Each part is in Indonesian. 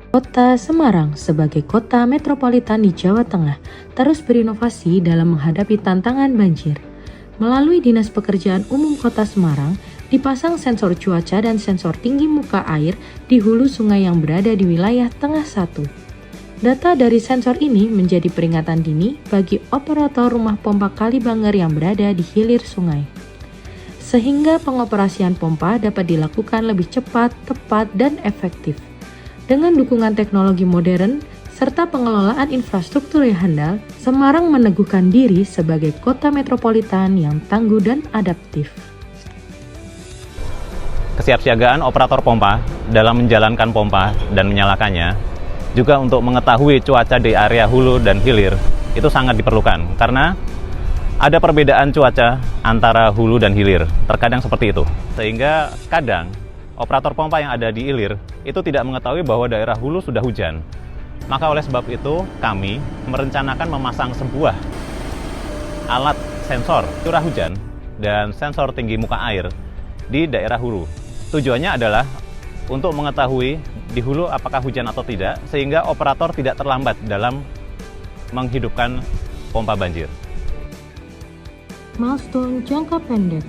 Kota Semarang sebagai kota metropolitan di Jawa Tengah terus berinovasi dalam menghadapi tantangan banjir. Melalui Dinas Pekerjaan Umum Kota Semarang, dipasang sensor cuaca dan sensor tinggi muka air di hulu sungai yang berada di wilayah Tengah 1. Data dari sensor ini menjadi peringatan dini bagi operator rumah pompa Kalibanger yang berada di hilir sungai. Sehingga pengoperasian pompa dapat dilakukan lebih cepat, tepat, dan efektif. Dengan dukungan teknologi modern serta pengelolaan infrastruktur yang handal, Semarang meneguhkan diri sebagai kota metropolitan yang tangguh dan adaptif. Kesiapsiagaan operator pompa dalam menjalankan pompa dan menyalakannya, juga untuk mengetahui cuaca di area hulu dan hilir, itu sangat diperlukan karena ada perbedaan cuaca antara hulu dan hilir, terkadang seperti itu. Sehingga kadang operator pompa yang ada di hilir itu tidak mengetahui bahwa daerah hulu sudah hujan. Maka oleh sebab itu kami merencanakan memasang sebuah alat sensor curah hujan dan sensor tinggi muka air di daerah hulu. Tujuannya adalah untuk mengetahui di hulu apakah hujan atau tidak, sehingga operator tidak terlambat dalam menghidupkan pompa banjir. Milestone jangka pendek.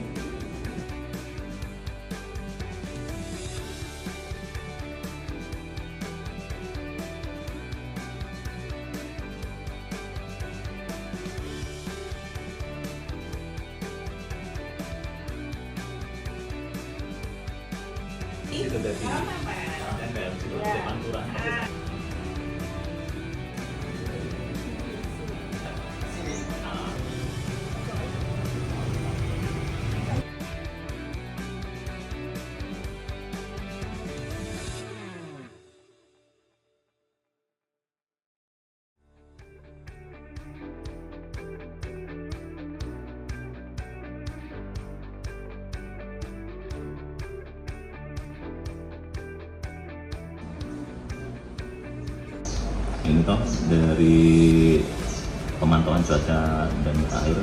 Itu dari Pantura. Ini toh dari pemantauan cuaca dan air,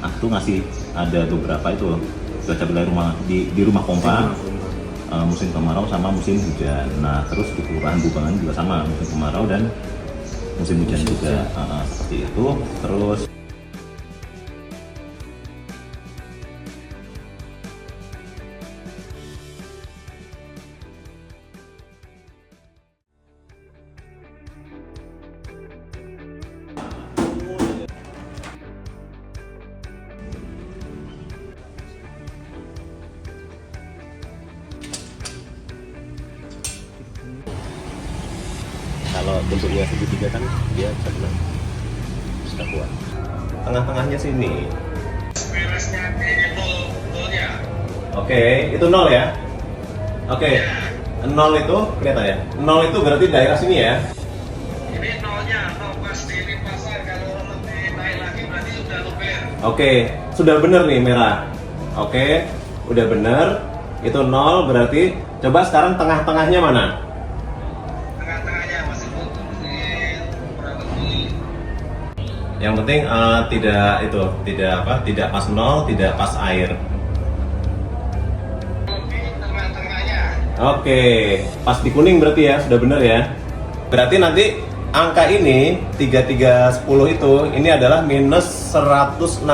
aku ngasih ada beberapa itu cuaca wilayah di rumah pompa, musim kemarau sama musim hujan. Nah terus di kelurahan Bubangan juga sama, musim kemarau dan musim hujan juga, seperti itu. Terus kalau bentuknya segitiga kan dia bisa kuat. Tengah-tengahnya sini. oke, itu 0 ya. Oke, 0 itu kelihatan ya. 0 itu berarti daerah sini ya. Ini nolnya, nol pas di pasar, kalau lebih naik lagi berarti sudah luber. Oke, sudah bener nih merah. Oke, udah bener. Itu 0 berarti. Coba sekarang tengah-tengahnya mana? Tengah-tengahnya masih butuh kurang lebih. Yang penting tidak pas 0, tidak pas air. Lebih tengah-tengahnya. Oke, pas di kuning berarti ya, sudah bener ya. Berarti nanti angka ini 3310 itu ini adalah minus 160.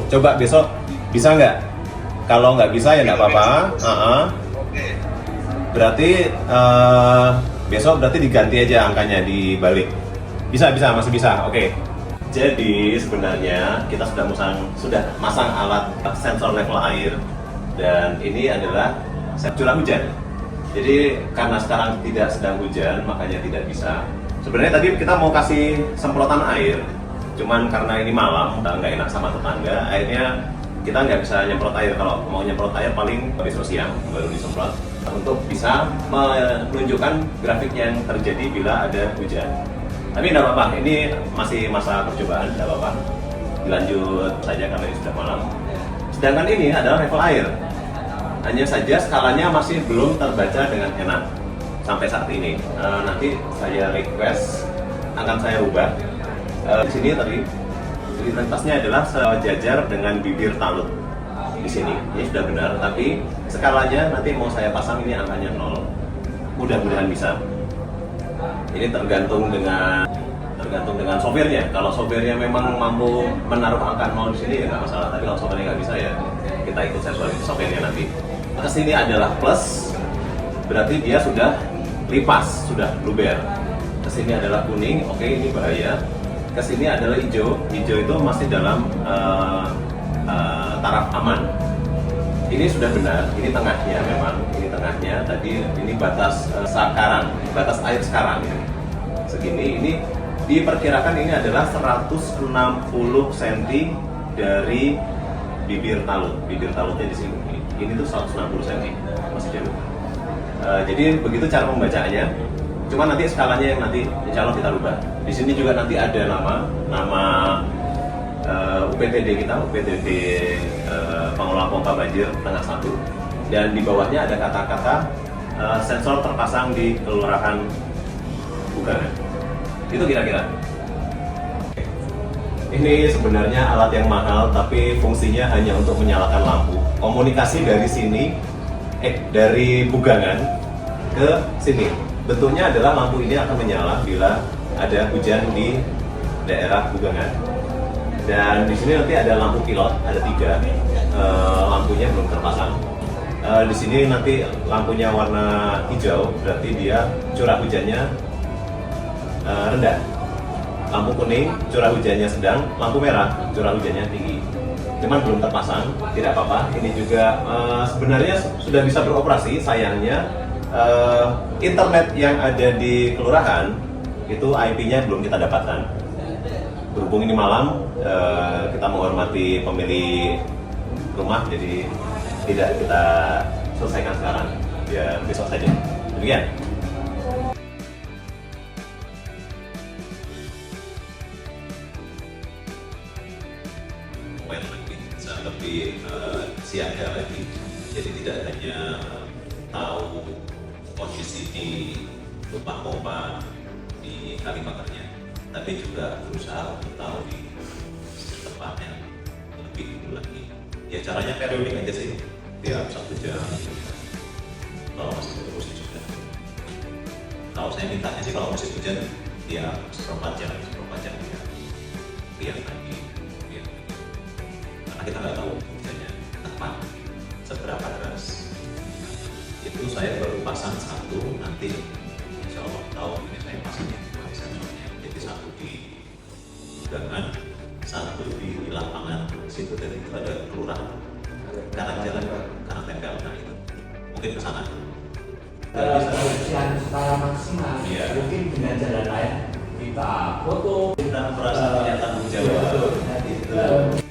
Coba besok bisa nggak? Kalau nggak bisa ya nggak apa-apa. Oke. Berarti besok berarti diganti aja angkanya, dibalik. Bisa, masih bisa. Oke. Jadi sebenarnya kita sudah masang alat sensor level air, dan ini adalah curah hujan. Jadi karena sekarang tidak sedang hujan, makanya tidak bisa. Sebenarnya tadi kita mau kasih semprotan air, cuman karena ini malam, nggak enak sama tetangga, akhirnya kita nggak bisa nyemprot air. Kalau mau nyemprot air paling besok siang baru disemprot, untuk bisa menunjukkan grafik yang terjadi bila ada hujan. Tapi tidak apa-apa, ini masih masa percobaan, tidak apa-apa. dilanjut saja karena ini sudah malam. Sedangkan ini adalah level air. Hanya saja skalanya masih belum terbaca dengan enak sampai saat ini. Nanti saya request akan saya rubah. Di sini tadi lintasnya adalah sejajar dengan bibir talut. Di sini ini sudah benar, tapi skalanya nanti mau saya pasang ini angkanya 0. Mudah-mudahan bisa. Ini tergantung dengan sopirnya. Kalau sopirnya memang mampu menaruh angka 0 di sini ya nggak masalah. Tapi kalau sopirnya nggak bisa ya kita ikut sopirnya nanti. Kesini adalah plus, berarti dia sudah lipas, sudah luber. Kesini adalah kuning, oke ini bahaya. Kesini adalah hijau, hijau itu masih dalam taraf aman. Ini sudah benar, ini tengahnya memang, ini tengahnya. Tadi ini batas sekarang, batas air sekarang ini. Segini, ini diperkirakan ini adalah 160 cm dari bibir talut. Bibir talutnya di sini. Ini tuh 160 cm, masih jauh. Jadi begitu cara pembacaannya. Cuma nanti skalanya yang nanti insya Allah kita rubah. Di sini juga nanti ada nama UPTD kita, UPTD pengelola pompa banjir tengah 1. Dan di bawahnya ada kata-kata sensor terpasang di kelurahan Bugangan. Itu kira-kira. Ini sebenarnya alat yang mahal, tapi fungsinya hanya untuk menyalakan lampu. Komunikasi dari sini, dari Bugangan ke sini. Bentuknya adalah lampu ini akan menyala bila ada hujan di daerah Bugangan. Dan di sini nanti ada lampu pilot, ada 3. Lampunya belum terpasang. Di sini nanti lampunya warna hijau, berarti dia curah hujannya rendah. Lampu kuning, curah hujannya sedang. Lampu merah, curah hujannya tinggi. Cuman belum terpasang, tidak apa-apa. Ini juga sebenarnya sudah bisa beroperasi. Sayangnya internet yang ada di kelurahan itu IP-nya belum kita dapatkan. Berhubung ini malam, kita menghormati pemilik rumah, jadi tidak kita selesaikan sekarang, ya besok saja. Demikian. Lebih siaga lagi, jadi tidak hanya tahu posisi di lubang pompa di Kalimakernya, tapi juga berusaha untuk tahu di tempatnya lebih dulu lagi. Ya caranya periodik aja sih, tiap 1 jam. Kalau masih terus juga. Kalau saya mintanya sih kalau musim hujan, ya seperempat jam ya. Lihat lagi. Karena kita nggak tahu hujannya tepat seberapa deras. Itu saya baru pasang 1, nanti insya Allah tahun ini saya pasangnya 2 sensornya. Jadi 1 di Bugangan, 1 di lapangan. Situ dari itu ada kelurahan kanan jalan, kanan tempel, nah itu mungkin ke sana. Pembersihan skala maksimal, mungkin dengan jalan lain kita foto. Kita merasa punya tanggung jawab. Itu.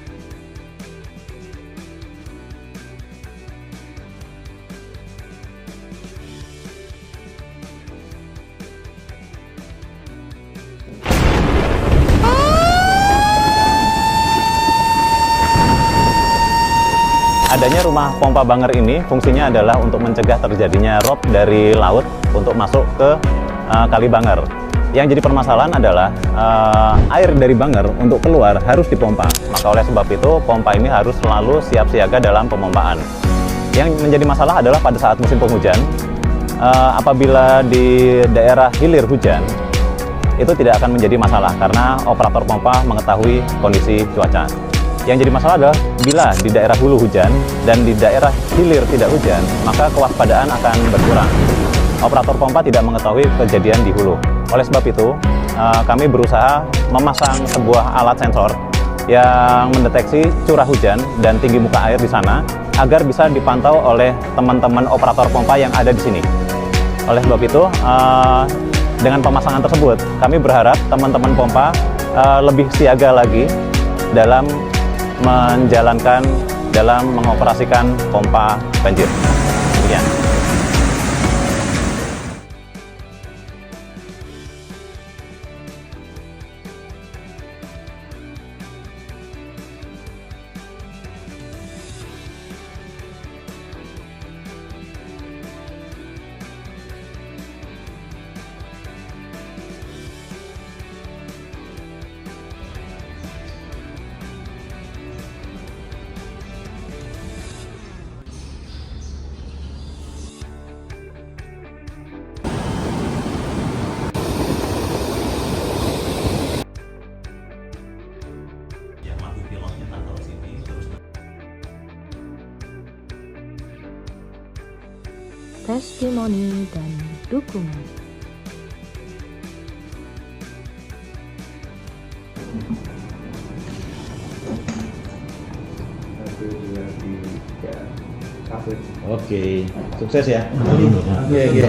Adanya rumah pompa Banger ini fungsinya adalah untuk mencegah terjadinya rob dari laut untuk masuk ke Kali Banger. Yang jadi permasalahan adalah air dari Banger untuk keluar harus dipompa. Maka oleh sebab itu pompa ini harus selalu siap siaga dalam pemompaan. Yang menjadi masalah adalah pada saat musim penghujan, apabila di daerah hilir hujan, itu tidak akan menjadi masalah karena operator pompa mengetahui kondisi cuaca. Yang jadi masalah adalah bila di daerah hulu hujan dan di daerah hilir tidak hujan, maka kewaspadaan akan berkurang. Operator pompa tidak mengetahui kejadian di hulu. Oleh sebab itu, kami berusaha memasang sebuah alat sensor yang mendeteksi curah hujan dan tinggi muka air di sana agar bisa dipantau oleh teman-teman operator pompa yang ada di sini. Oleh sebab itu, dengan pemasangan tersebut, kami berharap teman-teman pompa lebih siaga lagi dalam mengoperasikan pompa banjir. Demikian. testimoni, dan dukungan. Oke, sukses ya. Oke.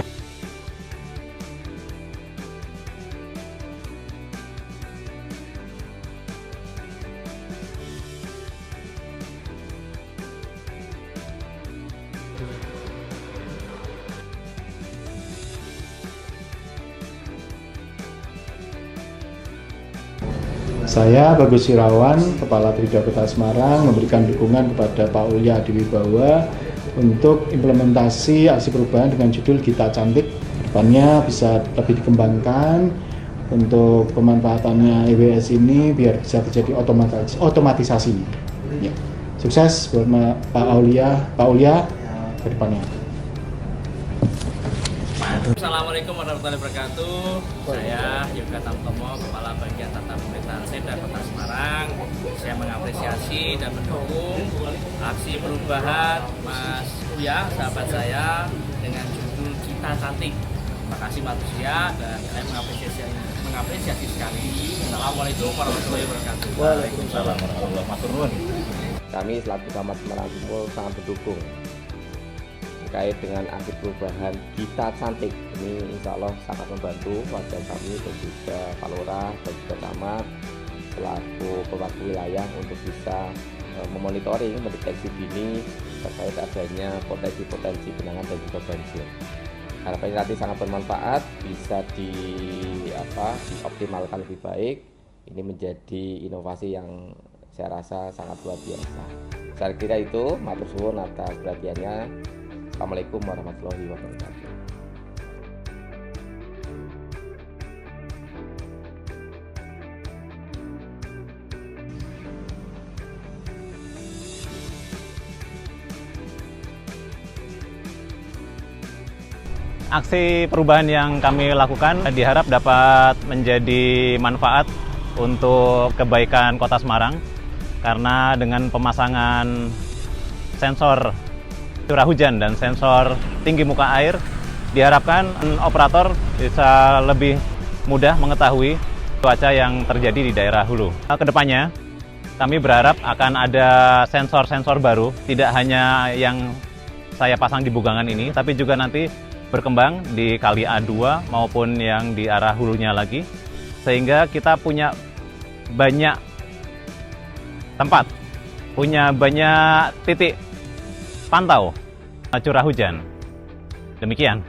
Saya Bagus Irawan, Kepala Trida Kota Semarang, memberikan dukungan kepada Pak Ulya Adiwibawa untuk implementasi aksi perubahan dengan judul Gita Cantik. Depannya bisa lebih dikembangkan untuk pemanfaatannya EWS ini biar bisa terjadi otomatisasi. Ya. Sukses buat Pak Ulya ke depannya. Assalamualaikum warahmatullahi wabarakatuh. Saya Yoga Tamtomo, Kepala Bagian Tata Pemerintahan Setda Kota Semarang. Saya mengapresiasi dan mendukung aksi perubahan Mas Uya, sahabat saya, dengan judul Gita Cantik. Terima kasih manusia, dan saya mengapresiasi sekali. Assalamualaikum warahmatullahi wabarakatuh. Waalaikumsalam warahmatullahi wabarakatuh. Kami selaku Camat Semarang Timur sangat mendukung terkait dengan aksi perubahan Gita Cantik. Ini insya Allah sangat membantu warga kami dan juga Pak Lurah dan juga camat selaku pemangku wilayah untuk bisa memonitoring, mendeteksi dini terkait adanya potensi-potensi genangan dan juga banjir. Harapan ini nanti sangat bermanfaat, bisa dioptimalkan lebih baik. Ini menjadi inovasi yang saya rasa sangat luar biasa. Saya kira itu, matur suwun atas perhatiannya. Assalamualaikum warahmatullahi wabarakatuh. Aksi perubahan yang kami lakukan diharap dapat menjadi manfaat untuk kebaikan Kota Semarang, karena dengan pemasangan sensor curah hujan dan sensor tinggi muka air, diharapkan operator bisa lebih mudah mengetahui cuaca yang terjadi di daerah hulu. Kedepannya, kami berharap akan ada sensor-sensor baru, tidak hanya yang saya pasang di Bugangan ini, tapi juga nanti berkembang di Kali A2 maupun yang di arah hulunya lagi, sehingga kita punya banyak tempat, punya banyak titik pantau curah hujan. Demikian.